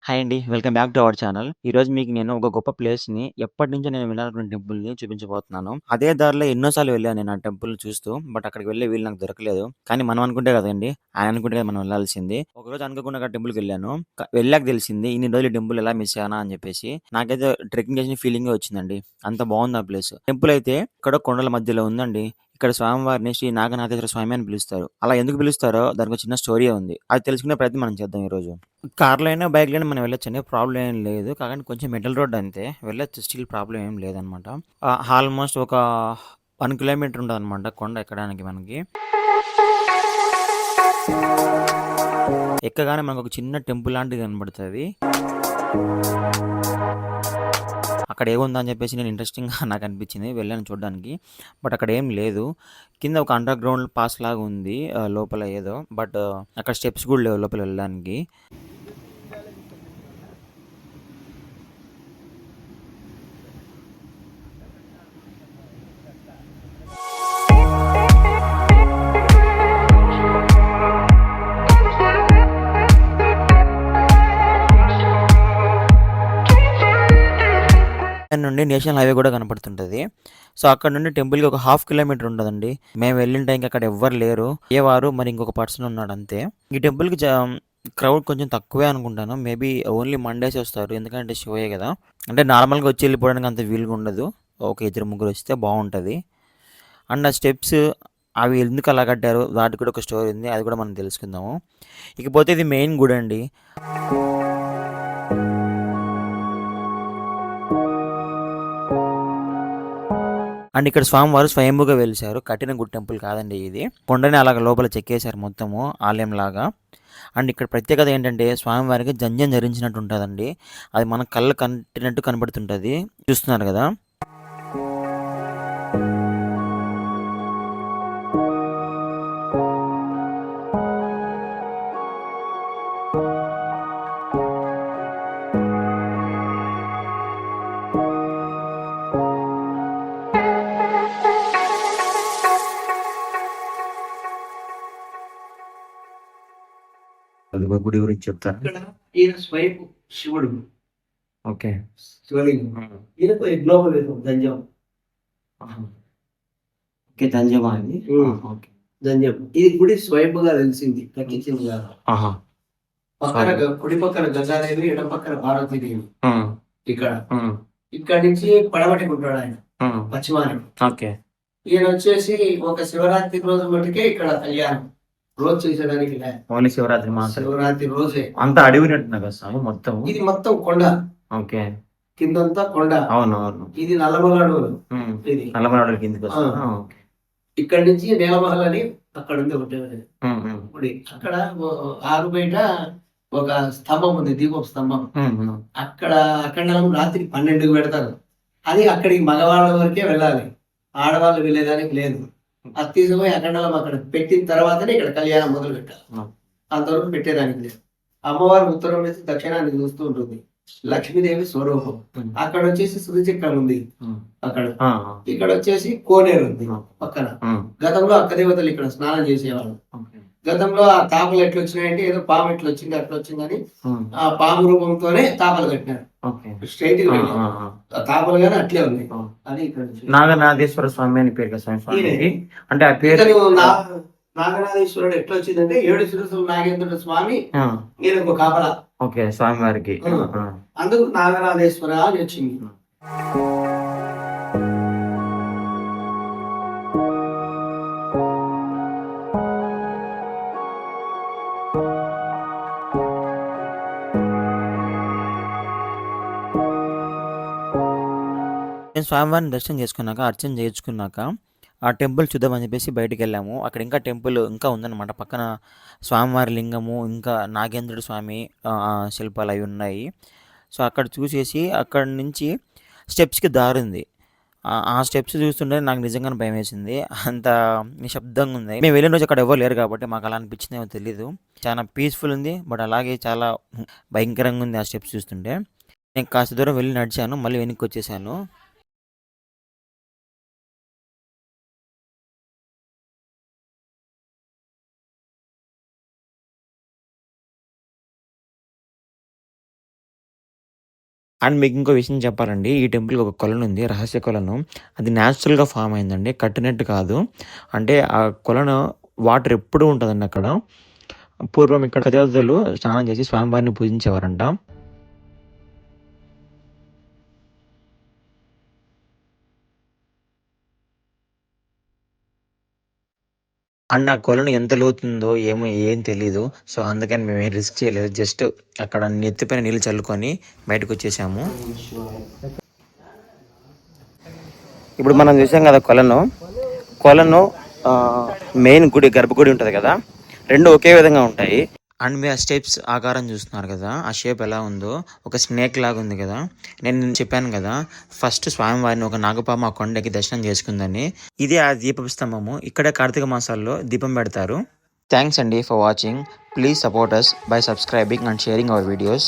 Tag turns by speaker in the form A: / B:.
A: Hi అండి. Welcome back to our channel. ఈరోజు మీకు నేను ఒక గొప్ప ప్లేస్‌ని ఎప్పటినుంచో నేను వెళ్ళాలనుకున్న టెంపుల్‌ని చూపించబోతున్నాను. అదే దారిలో ఎన్నో సార్లు వెళ్ళాను నేను ఆ టెంపుల్‌ని చూస్తూ. బట్ అక్కడికి వెళ్ళే వీలు నాకు దొరకలేదు. కానీ మనం అనుకుంటే కదండీ! ఆయన అనుకుంటే కదా మనం వెళ్ళాల్సింది. ఒకరోజు అనుకోకుండా ఆ టెంపుల్‌కెళ్ళాను. వెళ్ళాక తెలిసింది ఇన్ని రోజులు ఈ టెంపుల్ ఎలా మిస్ అయ్యానా అని చెప్పేసి. నాకైతే ట్రెక్కింగ్ చేసిన ఫీలింగే వచ్చిందండి. అంత బావుంది ఆ ప్లేస్. టెంపుల్ అయితే ఎక్కడో కొండల మధ్యలో ఉందండి. ఇక్కడ స్వామివారిని శ్రీ నాగనాథేశ్వర స్వామి అని పిలుస్తారు. అలా ఎందుకు పిలుస్తారో దానికొక చిన్న స్టోరీయే ఉంది. అది తెలుసుకునే ప్రయత్నం మనం చేద్దాం ఈరోజు. కార్‌లో అయినా, బైక్‌లో అయినా మనం వెళ్ళొచ్చండి. ప్రాబ్లమ్ ఏం లేదు. కాకపోతే కొంచెం మెటల్ రోడ్ అంతే. వెళ్ళొచ్చు స్టిల్ ప్రాబ్లమ్ ఏం లేదనమాట. ఆల్మోస్ట్ ఒక 1 కిలోమీటర్ ఉంటదనమాట కొండ ఎక్కడానికి మనకి. ఎక్కగానే మనకొక చిన్న టెంపుల్ లాంటిది కనపడతది. అక్కడ ఏముందని చెప్పేసి నేను ఇంట్రెస్టింగ్‌గా నాకనిపించింది. వెళ్ళాను చూడ్డానికి. బట్ అక్కడ ఏం లేదు. కింద ఒక అండర్ గ్రౌండ్ పాస్ లాగా ఉంది. లోపల ఏదో. బట్ అక్కడ స్టెప్స్ కూడా లేవు లోపల వెళ్ళడానికి. నుండి నేషనల్ హైవే కూడా కనపడుతుంటది. సో, అక్కడ నుండి టెంపుల్‌కి ఒక హాఫ్ కిలోమీటర్ ఉంటదండి. మేము వెళ్ళిన టైంకి అక్కడ ఎవ్వరు లేరు. అయ్యవారు మరి ఇంకొక పర్సన్ ఉన్నాడంతే. ఈ టెంపుల్‌కి క్రౌడ్ కొంచెం తక్కువే అనుకుంటాను. మేబీ ఓన్లీ మండేసే వస్తారు. ఎందుకంటే శివయ్య గదా! అంటే నార్మల్‌గా వచ్చి వెళ్ళిపోవడానికి అంత వీలుగా ఉండదు. ఒక ఇద్దరు ముగ్గురు వస్తే బావుంటది. అండ్ ఆ స్టెప్స్ అవి ఎందుకు అలా కట్టారో వాటికి కూడా ఒక స్టోరీ ఉంది. అది కూడా మనం తెలుసుకుందాము. ఇకపోతే ఇది మెయిన్ గుడండి. అండ్ ఇక్కడ స్వామివారు స్వయంభూగా వెలిసారు. కట్టిన గుడి టెంపుల్ కాదండి ఇది. కొండని అలాగ లోపల చెక్కేశారు మొత్తము ఆలయంలాగా. అండ్ ఇక్కడ ప్రత్యేకత ఏంటంటే స్వామివారికి జంధ్యం ధరించినట్టు ఉంటదండి. అది మన కళ్ళు కట్టినట్టు కనబడుతుంటది. చూస్తున్నారు గదా! అది గుడి గురించి చెప్తారా?
B: ఇక్కడ ఈయన స్వయం శివుడు.
A: ఓకే.
B: శివలింగం.
A: హ్మ్.
B: ఈయనకు గ్లోబల్ జంజం.
A: ఆహా! ఓకే. తంజమా అండి? ఓకే.
B: జంజం. ఇది గుడి స్వయంభుగా వెలిసింది. కట్టించింది కాదు.
A: ఆహా!
B: పక్కన కుడి పక్కన గంగాదేవి, ఎడమ పక్కన పార్వతీదేవి.
A: హ్మ్.
B: ఇక్కడ.
A: హ్మ్.
B: ఇక్కడి నుంచి పడమటికి ఉంటాడు ఆయన.
A: హ్మ్.
B: పశ్చిమానికి.
A: ఓకే.
B: ఈయన వచ్చేసి ఒక శివరాత్రి రోజు మట్టుకే ఇక్కడ కళ్యాణం. రోజు చేసేదానికి లే.
A: ఓన్లీ శివరాత్రి మాత్రమే.
B: శివరాత్రి రోజే.
A: అంతా అడవినట్టున్నా కదా స్వామి మొత్తము?
B: ఇది మొత్తం కొండ.
A: ఓకే.
B: కిందంతా కొండ.
A: అవునవును.
B: ఇది నల్లమల అడవులు.
A: హ్మ్.
B: ఇది.
A: నల్లమల అడవుల కిందకొస్తదా?
B: ఆ!
A: ఓకే.
B: ఇక్కడి నుంచి నేలమహల్ అని అక్కడ ఉంది ఒకటి
A: హ్మ్. హ్మ్.
B: గుడి. అక్కడ ఆరు బయట ఒక స్తంభం ఉంది. దీపపు స్తంభం.
A: హ్మ్. హ్మ్.
B: అక్కడ అఖండలం రాత్రి 12కి పెడతారు. అది అక్కడికి మగవాళ్ళ వరకే వెళ్ళాలి. ఆడవాళ్ళు వెళ్ళేదానికి లేదు. అది తీసుకుపోయి అఖండలం అక్కడ పెట్టిన తర్వాతనే ఇక్కడ కళ్యాణం మొదలుపెట్టాలి.
A: హ్మ్.
B: అంతవరకు పెట్టేదానికి లేదు. అమ్మవారు ఉత్తరం నుంచి దక్షిణానికి చూస్తూ ఉంటుంది. లక్ష్మీదేవి స్వరూపం.
A: హ్మ్.
B: అక్కడ వచ్చేసి శ్రీచక్రం ఉంది.
A: హ్మ్.
B: అక్కడ.
A: ఆ! ఆ!
B: ఇక్కడ వచ్చేసి కోనేరు ఉంది
A: హ్మ్.
B: పక్కన.
A: హ్మ్.
B: గతంలో అక్క దేవతలు ఇక్కడ స్నానం చేసేవాళ్ళు.
A: ఓకే.
B: గతంలో ఆ తాపలు ఎట్లొచ్చినాయంటే ఏదో పాము ఎట్లొచ్చింది అట్లొచ్చిందని
A: హ్మ్.
B: ఆ పాము రూపంతోనే తాపలు కట్టినారు.
A: ఓకే.
B: స్ట్రెయిట్‌గా
A: ఆ!
B: కట్టారు.
A: ఆ! ఆ!
B: ఆ తాపలు గాని అట్లే ఉన్నాయి.
A: ఆ!
B: అది ఇక్కడ నుంచి.
A: నాగనాథేశ్వర స్వామి అని పేరు కదా
B: ఈయనే.
A: స్వామికి? అంటే ఆ పేరు
B: ఇతను నాగనాథేశ్వరుడు ఎట్లొచ్చిందంటే 7 శిరస్సుల నాగేంద్రుడు స్వామి
A: ఆ!
B: ఈయనకు కాపలా.
A: ఓకే. స్వామివారికి.
B: హ్మ్.
A: ఆ!
B: అందుకు నాగనాథేశ్వర అని వచ్చింది.
A: హ్మ్. నేను స్వామివారిని దర్శనం చేసుకున్నాక, అర్చన చేయించుకున్నాక, ఆ టెంపుల్ చూద్దామని చెప్పేసి బయటికెళ్ళాము. అక్కడ ఇంకా టెంపుల్ ఇంకా ఉందనమాట. పక్కన స్వామివారి లింగము, ఇంకా నాగేంద్రుడు స్వామి శిల్పాలు అవి ఉన్నాయి. సో, అక్కడ చూసేసి అక్కడి నుంచి స్టెప్స్‌కి దారుంది. ఆ స్టెప్స్ చూస్తుంటే నాకు నిజంగానే భయమేసింది. అంత నిశ్శబ్దంగా ఉంది. మేము వెళ్ళిన రోజు అక్కడ ఎవ్వరు లేరు కాబట్టి మాకు అలా అనిపించిందేమో తెలీదు. చాలా పీస్‌ఫుల్ ఉంది. బట్ అలాగే చాలా భయంకరంగా ఉంది ఆ స్టెప్స్ చూస్తుంటే. నేను కాస్త దూరం వెళ్లి నడిచాను. మళ్ళీ వెనక్కొచ్చేసాను. అండ్ మీకు ఇంకో విషయం చెప్పాలండి. ఈ టెంపుల్‌కి ఒక కొలను ఉంది. రహస్య కొలను. అది న్యాచురల్‌గా ఫార్మ్ అయిందండి. కట్టినట్టు కాదు. అంటే ఆ కొలను వాటర్ ఎప్పుడూ ఉంటదండి అక్కడ. పూర్వం ఇక్కడ ప్రజలు స్నానం చేసి స్వామివారిని పూజించేవారంట. అండ్ ఆ కొలను ఎంత లోతుందో ఏమో ఏం తెలీదు. సో, అందుకని మేమేం రిస్క్ చేయలేదు. జస్ట్ అక్కడ నెత్తిపైన నీళ్ళు చల్లుకొని బయటకొచ్చేసాము. ఇప్పుడు మనం చూసాం కదా కొలను. కొలను మెయిన్ గుడి గర్భగుడి ఉంటది కదా! 2 ఒకే విధంగా ఉంటాయి. అండ్ మీరు ఆ స్టెప్స్ ఆకారం చూస్తున్నారు కదా! ఆ షేప్ ఎలా ఉందో ఒక స్నేక్ లాగా ఉంది కదా! నేను చెప్పాను కదా! ఫస్ట్ స్వామివారిని ఒక నాగపాము ఆ కొండెక్కి దర్శనం చేసుకుందని. ఇదే ఆ దీపపు స్తంభము. ఇక్కడే కార్తీక మాసాల్లో దీపం పెడతారు. థ్యాంక్స్ అండి for watching. Please support us by subscribing and sharing our videos.